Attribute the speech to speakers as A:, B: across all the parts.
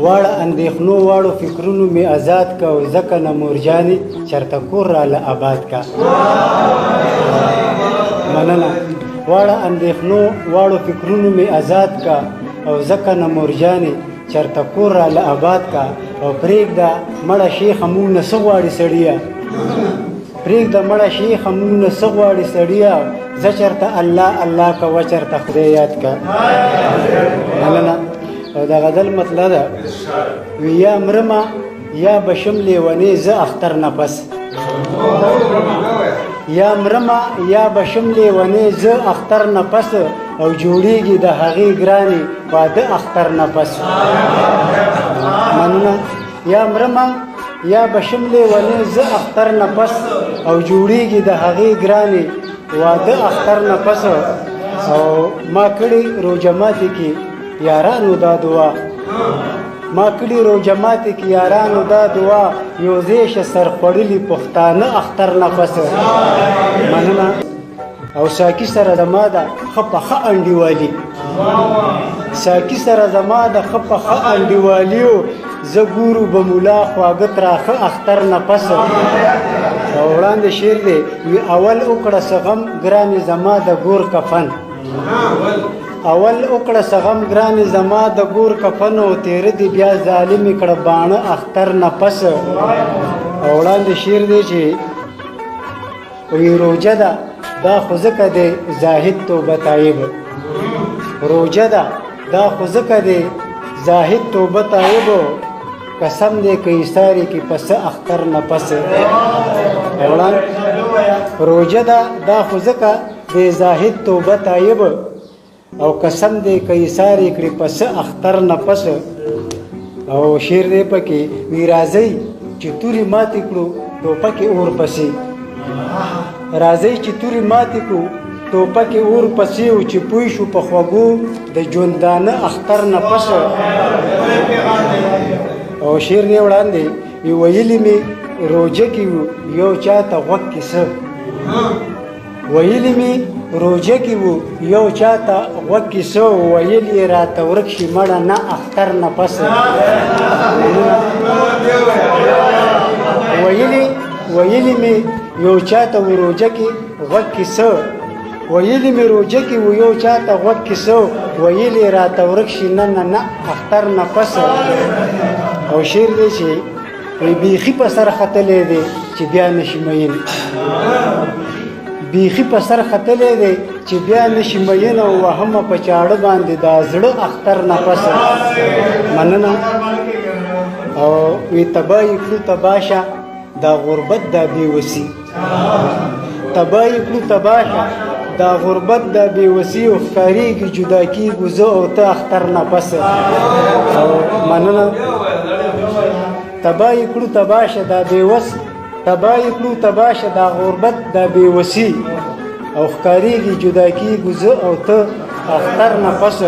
A: واړه اندېښنو واړو فکرونو مې آزاد کا او ځکه نه مورجانې چرته کور راله آباد کا مننه واړه اندېښنو واړو فکرونو مې آزاد کا او ځکه نه مورجانې چرته کور راله آباد کا او پرېږده مړه شیخه مونږ نه څه غواړي سړیه پرېږده مړه شیخه مونږ نه څه غواړي سړیه زه چرته الله الله کوه چرته خدای یاد کا مننه او د غزل مطلب ده وی یا مرمه یا بشم لیونې زه اختر نه پس یا مرمه یا بشم لیونې زه اختر نه پس او جوړیږي د هغې ګرانې واده اختر نه پس مننه یا مرمه یا بشم لیونې زه اختر نه پس او جوړیږي د هغې ګرانې واده اختر نه پس او ما کړي روژه ماتې کې یارانو دا دعا ما کړي روژه ماتې کې یارانو دا دعا یو ځای شه سر خوړلي پښتانه اختر نه پس مننه او ساقي سره زما د ښه په ښه انډیوالي ساقي سره زما د ښه په ښه انډیوالیو زه ګورو به ملا خواږه تراخه اختر نه پس او وړاندې شعر دی وی اول وکړه څه غم ګرانې زما د ګور کفن اول وکړه څه غم ګرانې زما د ګور کفن او تیره دی بیا ظالمې کړه باڼه اختر نه پس او وړاندې شعر دی چې وی روژه ده دا خو ځکه دی زاهد توبه طایب روژه ده دا خو ځکه دی زاهد توبه طایب قسم دی که ایساری کې پس اختر نه پس روژه ده دا خو ځکه دی زاهد توبه طایب او قسم دی که ایساری کړي پس اختر نه پس او شعر دی پکې وی راځئ چې تورې ماتې کړو ټوپکې اور پسې راځئ چې تورې ماتې کړو ټوپکې اور پسې او چې پوه شو په خوږو د ژوندانه اختر نه پس او شعر دی وړاندې ویلي مې روژه کې یو چا ته غوږ کې څه ویلي مې روژه کې یو چا ته غوږ کې څه ویل یې راته ورک شي مړه نه اختر نه پس ویلي مې یو چا ته روژه کې غوږ کې څه ویلي مې روژه کې یو چا ته غوږ کې څه ویل یې راته ورک شي نه نه نه اختر نه پس او شعر دی چې بیخي په سر ختلی دی چې بیا نشي مین بیخي په سر ختلی دی چې بیا نشي مین او وهمه په چاړه باندې دا زړه اختر نه پس مننه او وی تبای کړو تباشه دا غربت دا بیوسی تبای کړو تباشه دا غربت دا بیوسی او ښکاریږي جدا کیږو زه او ته اختر نه پس او مننه تبای کړو تباشه دا بیوس تبای کړو تباشه دا غربت دا بیوسی او ښکاریږي جدا کیږو زه او ته اختر نه پس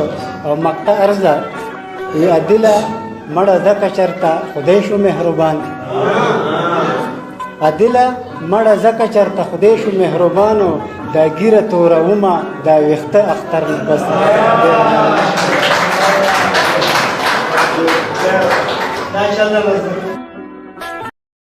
A: او مقطع ارزه ای عدله مړه ځکه چرته خدای شو مهربان عدله مړه ځکه چرته خدای شو مهربانو دا ګیره تورومه دا ویښته اختر نه پس دا انشاءالله